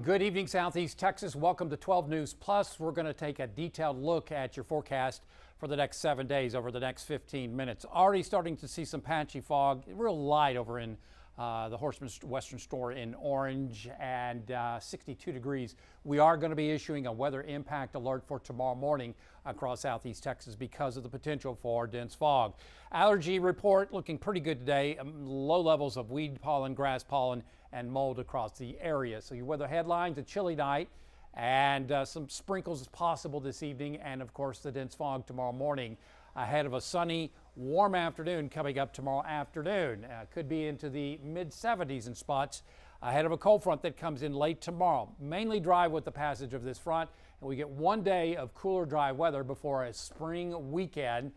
Good evening, Southeast Texas. Welcome to 12 News Plus. We're going to take a detailed look at your forecast for the next 7 days over the next 15 minutes. Already starting to see some patchy fog, real light over in the Horseman's Western Store in Orange, and 62 degrees. We are going to be issuing a weather impact alert for tomorrow morning across Southeast Texas because of the potential for dense fog. Allergy report looking pretty good today. Low levels of weed pollen, grass pollen, and mold across the area. So your weather headlines: a chilly night and some sprinkles possible this evening, and of course the dense fog tomorrow morning ahead of a sunny, warm afternoon coming up tomorrow afternoon. Could be into the mid-70s in spots ahead of a cold front that comes in late tomorrow. Mainly dry with the passage of this front, and we get 1 day of cooler, dry weather before a spring weekend,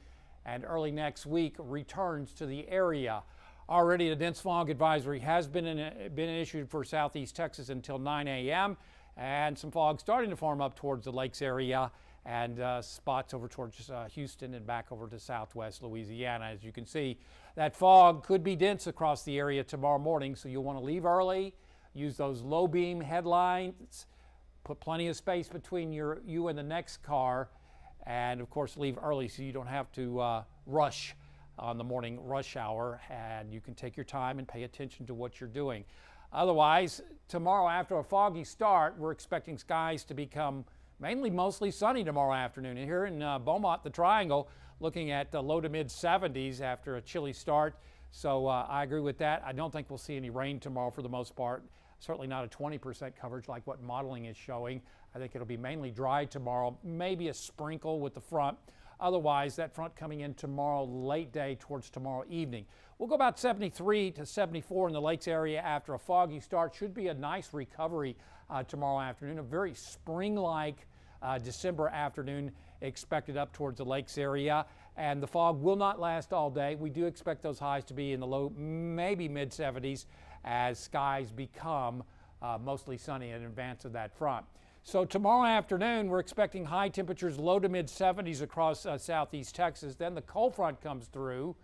and early next week returns to the area. Already a dense fog advisory has been issued for Southeast Texas until 9 a.m. and some fog starting to form up towards the lakes area and spots over towards Houston and back over to southwest Louisiana. As you can see, that fog could be dense across the area tomorrow morning, so you'll want to leave early, use those low beam headlights, put plenty of space between you and the next car, and of course leave early so you don't have to rush on the morning rush hour, and you can take your time and pay attention to what you're doing. Otherwise, tomorrow after a foggy start, we're expecting skies to become mostly sunny tomorrow afternoon. And here in Beaumont, the Triangle, looking at low to mid 70s after a chilly start. So I agree with that. I don't think we'll see any rain tomorrow for the most part. Certainly not a 20% coverage like what modeling is showing. I think it'll be mainly dry tomorrow, maybe a sprinkle with the front. Otherwise, that front coming in tomorrow late day towards tomorrow evening. We'll go about 73 to 74 in the lakes area after a foggy start. Should be a nice recovery tomorrow afternoon. A very spring-like December afternoon expected up towards the lakes area. And the fog will not last all day. We do expect those highs to be in the low, maybe mid 70s as skies become mostly sunny in advance of that front. So tomorrow afternoon, we're expecting high temperatures, low to mid 70s across Southeast Texas. Then the cold front comes through,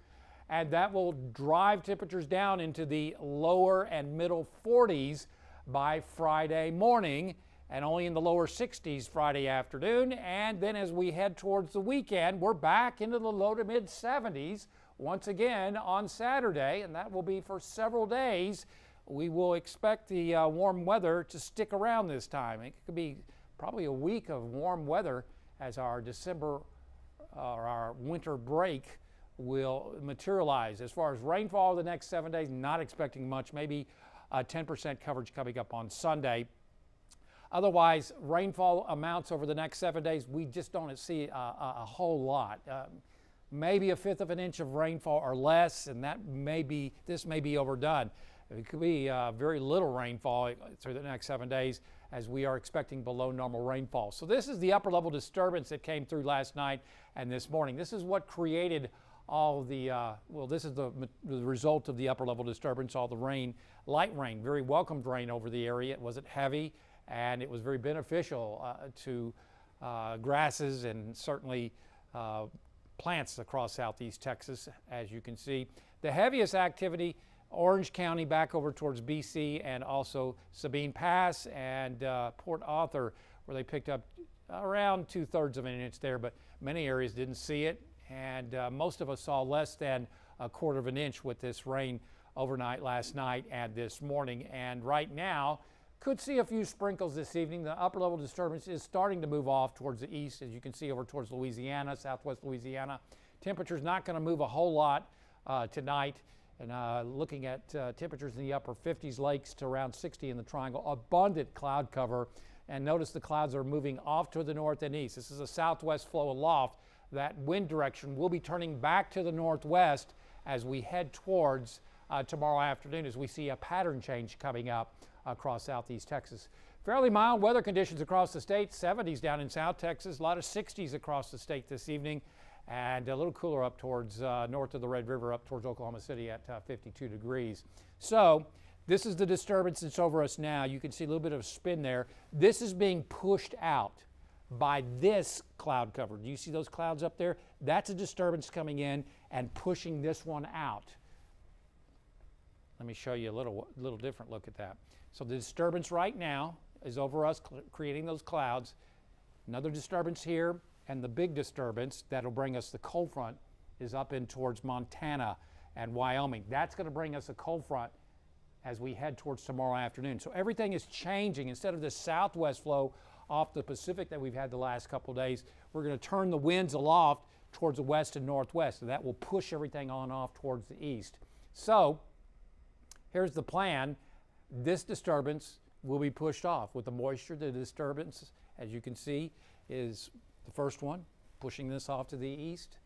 and that will drive temperatures down into the lower and middle 40s by Friday morning, and only in the lower 60s Friday afternoon. And then as we head towards the weekend, we're back into the low to mid 70s once again on Saturday, and that will be for several days. We will expect the warm weather to stick around this time. It could be probably a week of warm weather as our December or our winter break will materialize. As far as rainfall the next 7 days, not expecting much, maybe 10% coverage coming up on Sunday. Otherwise, rainfall amounts over the next 7 days, we just don't see a whole lot. Maybe a fifth of an inch of rainfall or less, and this may be overdone. It could be very little rainfall through the next 7 days as we are expecting below normal rainfall. So this is the upper level disturbance that came through last night and this morning. This is what created all the, this is the result of the upper level disturbance, all the rain, light rain, very welcomed rain over the area. It wasn't heavy, and it was very beneficial to grasses and certainly plants across Southeast Texas, as you can see. The heaviest activity, Orange County back over towards BC, and also Sabine Pass and Port Arthur, where they picked up around 2/3 of an inch there, but many areas didn't see it, and most of us saw less than a quarter of an inch with this rain overnight last night and this morning. And right now, could see a few sprinkles this evening. The upper level disturbance is starting to move off towards the east, as you can see over towards Louisiana, southwest Louisiana. Temperature's not going to move a whole lot tonight. And looking at temperatures in the upper 50s, lakes to around 60 in the Triangle. Abundant cloud cover, and notice the clouds are moving off to the north and east. This is a southwest flow aloft. That wind direction will be turning back to the northwest as we head towards tomorrow afternoon, as we see a pattern change coming up across Southeast Texas. Fairly mild weather conditions across the state, 70s down in South Texas, a lot of 60s across the state this evening, and a little cooler up towards north of the Red River, up towards Oklahoma City at 52 degrees. So this is the disturbance that's over us now. You can see a little bit of spin there. This is being pushed out by this cloud cover. Do you see those clouds up there? That's a disturbance coming in and pushing this one out. Let me show you a little different look at that. So the disturbance right now is over us, creating those clouds. Another disturbance here, and the big disturbance that'll bring us the cold front is up in towards Montana and Wyoming. That's going to bring us a cold front as we head towards tomorrow afternoon. So everything is changing. Instead of this southwest flow off the Pacific that we've had the last couple of days, we're going to turn the winds aloft towards the west and northwest, and that will push everything on off towards the east. So here's the plan. This disturbance will be pushed off with the moisture. The disturbance, as you can see, is the first one, pushing this off to the east.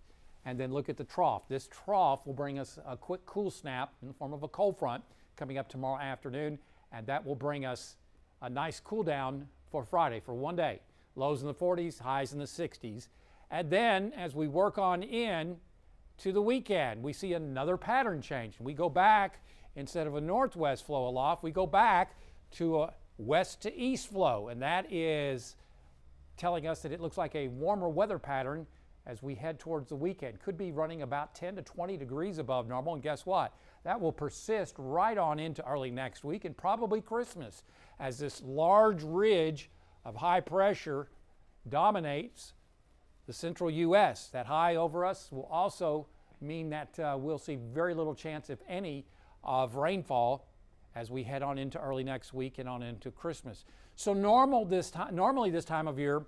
And then look at the trough. This trough will bring us a quick cool snap in the form of a cold front coming up tomorrow afternoon, and that will bring us a nice cool down for Friday for one day. Lows in the 40s, highs in the 60s. And then as we work on in to the weekend, we see another pattern change. We go back, instead of a northwest flow aloft, we go back to a west to east flow, and that is telling us that it looks like a warmer weather pattern as we head towards the weekend. Could be running about 10 to 20 degrees above normal, and guess what? That will persist right on into early next week and probably Christmas as this large ridge of high pressure dominates the central U.S. That high over us will also mean that we'll see very little chance, if any, of rainfall as we head on into early next week and on into Christmas. So normally this time of year,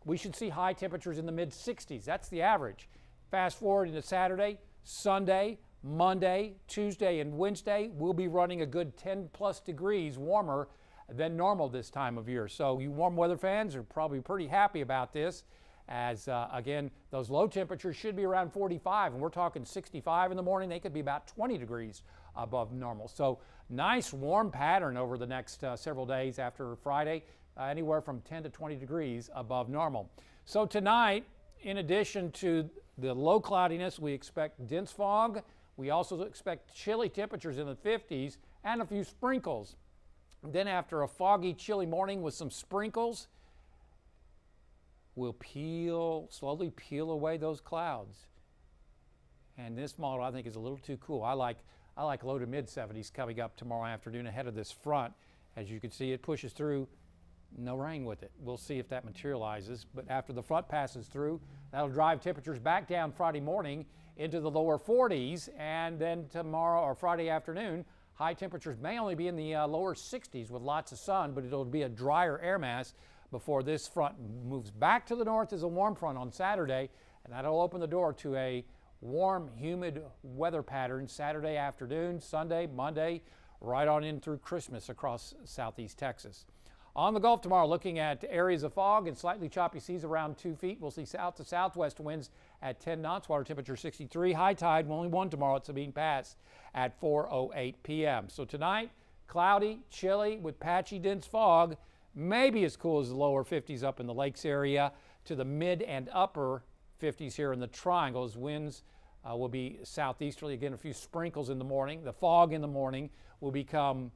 we should see high temperatures in the mid-60s. That's the average. Fast forward into Saturday, Sunday, Monday, Tuesday, and Wednesday, we'll be running a good 10 plus degrees warmer than normal this time of year. So you warm weather fans are probably pretty happy about this, as again, those low temperatures should be around 45, and we're talking 65 in the morning. They could be about 20 degrees above normal. So nice warm pattern over the next several days after Friday. Anywhere from 10 to 20 degrees above normal. So tonight, in addition to the low cloudiness, we expect dense fog. We also expect chilly temperatures in the 50s and a few sprinkles. Then after a foggy, chilly morning with some sprinkles, we'll slowly peel away those clouds. And this model I think is a little too cool. I like low to mid 70s coming up tomorrow afternoon ahead of this front. As you can see, it pushes through. No rain with it. We'll see if that materializes, but after the front passes through, that'll drive temperatures back down Friday morning into the lower 40s, and then tomorrow or Friday afternoon, high temperatures may only be in the lower 60s with lots of sun, but it'll be a drier air mass before this front moves back to the north as a warm front on Saturday, and that'll open the door to a warm, humid weather pattern Saturday afternoon, Sunday, Monday, right on in through Christmas across southeast Texas. On the Gulf tomorrow, looking at areas of fog and slightly choppy seas around 2 feet. We'll see south to southwest winds at 10 knots, water temperature 63. High tide, only 1 tomorrow at Sabine Pass at 4:08 p.m. So tonight, cloudy, chilly with patchy dense fog, maybe as cool as the lower 50s up in the lakes area to the mid and upper 50s here in the triangles. Winds will be southeasterly. Again, a few sprinkles in the morning. The fog in the morning will become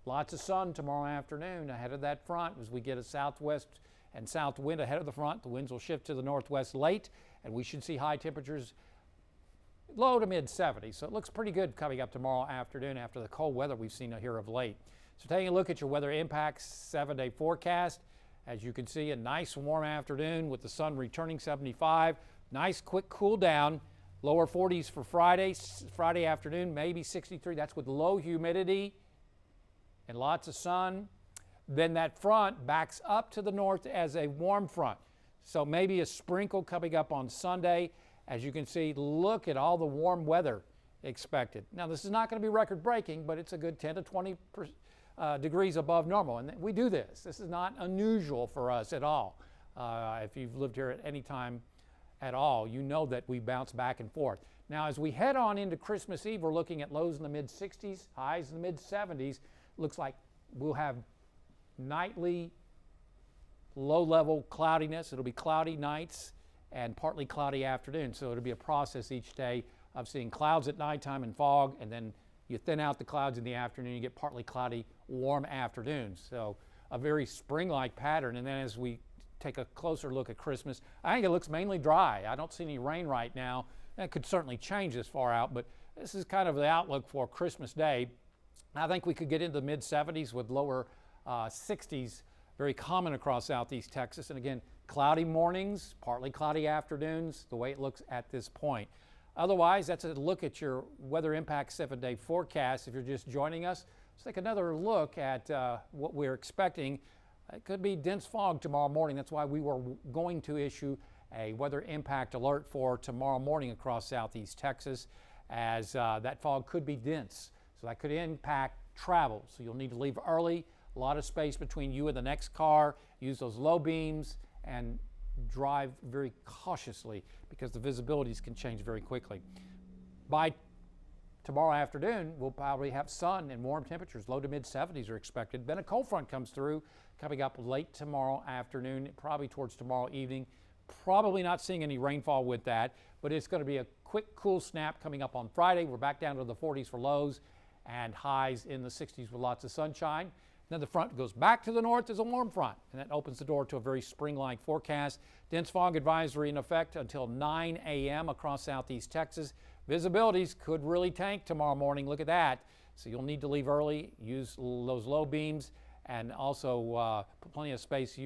lots of sun tomorrow afternoon ahead of that front. As we get a southwest and south wind ahead of the front, the winds will shift to the northwest late, and we should see high temperatures low to mid 70s. So it looks pretty good coming up tomorrow afternoon after the cold weather we've seen here of late. So taking a look at your weather impacts 7-day forecast, as you can see, a nice warm afternoon with the sun returning 75. Nice quick cool down, lower 40s for Friday afternoon, maybe 63. That's with low humidity and lots of sun. Then that front backs up to the north as a warm front. So maybe a sprinkle coming up on Sunday. As you can see, look at all the warm weather expected. Now, this is not going to be record breaking, but it's a good 10 to 20 degrees above normal. And we do this. This is not unusual for us at all. If you've lived here at any time at all, you know that we bounce back and forth. Now, as we head on into Christmas Eve, we're looking at lows in the mid 60s, highs in the mid 70s. Looks like we'll have nightly low-level cloudiness. It'll be cloudy nights and partly cloudy afternoons. So it'll be a process each day of seeing clouds at nighttime and fog, and then you thin out the clouds in the afternoon, you get partly cloudy, warm afternoons. So a very spring-like pattern. And then as we take a closer look at Christmas, I think it looks mainly dry. I don't see any rain right now. That could certainly change this far out, but this is kind of the outlook for Christmas Day. I think we could get into the mid 70s with lower 60s very common across southeast Texas. And again, cloudy mornings, partly cloudy afternoons, the way it looks at this point. Otherwise, that's a look at your weather impact 7-day forecast. If you're just joining us, let's take another look at what we're expecting. It could be dense fog tomorrow morning. That's why we were going to issue a weather impact alert for tomorrow morning across southeast Texas, as that fog could be dense. So that could impact travel. So you'll need to leave early, a lot of space between you and the next car, use those low beams, and drive very cautiously because the visibilities can change very quickly. By tomorrow afternoon, we'll probably have sun and warm temperatures. Low to mid 70s are expected. Then a cold front comes through, coming up late tomorrow afternoon, probably towards tomorrow evening. Probably not seeing any rainfall with that, but it's going to be a quick cool snap coming up on Friday. We're back down to the 40s for lows and highs in the 60s with lots of sunshine. Then the front goes back to the north. There's a warm front, and that opens the door to a very spring-like forecast. Dense fog advisory in effect until 9 a.m. across southeast Texas. Visibilities could really tank tomorrow morning. Look at that. So you'll need to leave early, use those low beams, and also put plenty of space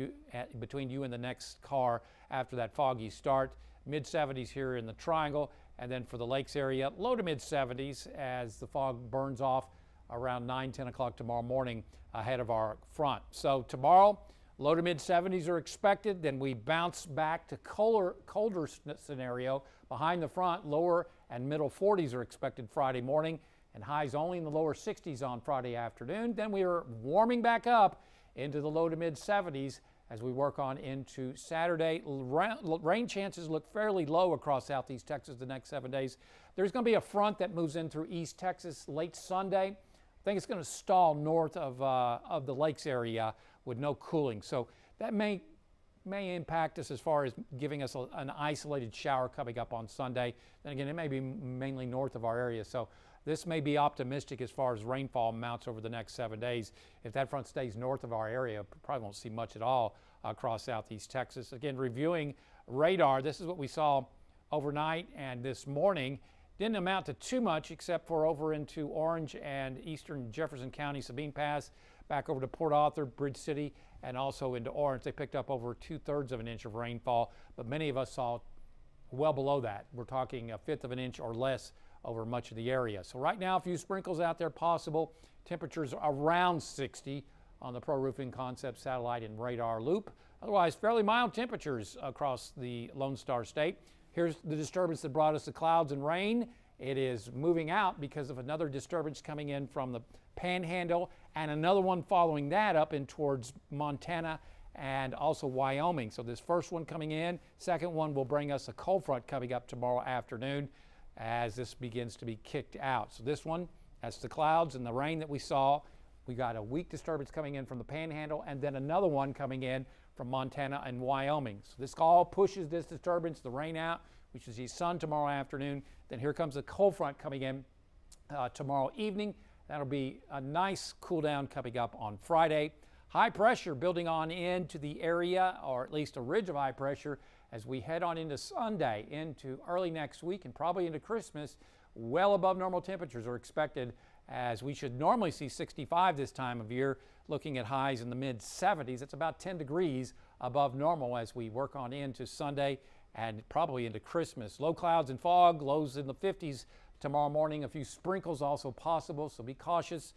between you and the next car after that foggy start. Mid 70s here in the triangle, and then for the lakes area, low to mid 70s as the fog burns off around 9-10 o'clock tomorrow morning ahead of our front. So tomorrow, low to mid 70s are expected. Then we bounce back to colder scenario behind the front. Lower and middle 40s are expected Friday morning, and highs only in the lower 60s on Friday afternoon. Then we are warming back up into the low to mid 70s as we work on into Saturday. Rain chances look fairly low across southeast Texas the next 7 days. There's going to be a front that moves in through East Texas late Sunday. I think it's going to stall north of the lakes area with no cooling. So that may impact us as far as giving us an isolated shower coming up on Sunday. Then again, it may be mainly north of our area. So this may be optimistic as far as rainfall amounts over the next 7 days. If that front stays north of our area, probably won't see much at all across southeast Texas. Again, reviewing radar, this is what we saw overnight and this morning. Didn't amount to too much except for over into Orange and eastern Jefferson County, Sabine Pass, back over to Port Arthur, Bridge City, and also into Orange. They picked up over 2/3 of an inch of rainfall, but many of us saw well below that. We're talking 1/5 of an inch or less over much of the area. So right now, a few sprinkles out there possible. Temperatures around 60 on the Pro Roofing Concept satellite and radar loop. Otherwise, fairly mild temperatures across the Lone Star State. Here's the disturbance that brought us the clouds and rain. It is moving out because of another disturbance coming in from the Panhandle and another one following that up in towards Montana and also Wyoming. So this first one coming in, second one will bring us a cold front coming up tomorrow afternoon as this begins to be kicked out. So this one, that's the clouds and the rain that we saw. We got a weak disturbance coming in from the Panhandle and then another one coming in from Montana and Wyoming. So this all pushes this disturbance, the rain out. We should see sun tomorrow afternoon. Then here comes the cold front coming in tomorrow evening. That'll be a nice cool down coming up on Friday. High pressure building on into the area, or at least a ridge of high pressure as we head on into Sunday, into early next week and probably into Christmas. Well above normal temperatures are expected as we should normally see 65 this time of year, looking at highs in the mid 70s. It's about 10 degrees above normal as we work on into Sunday and probably into Christmas. Low clouds and fog, lows in the 50s tomorrow morning. A few sprinkles also possible, so be cautious.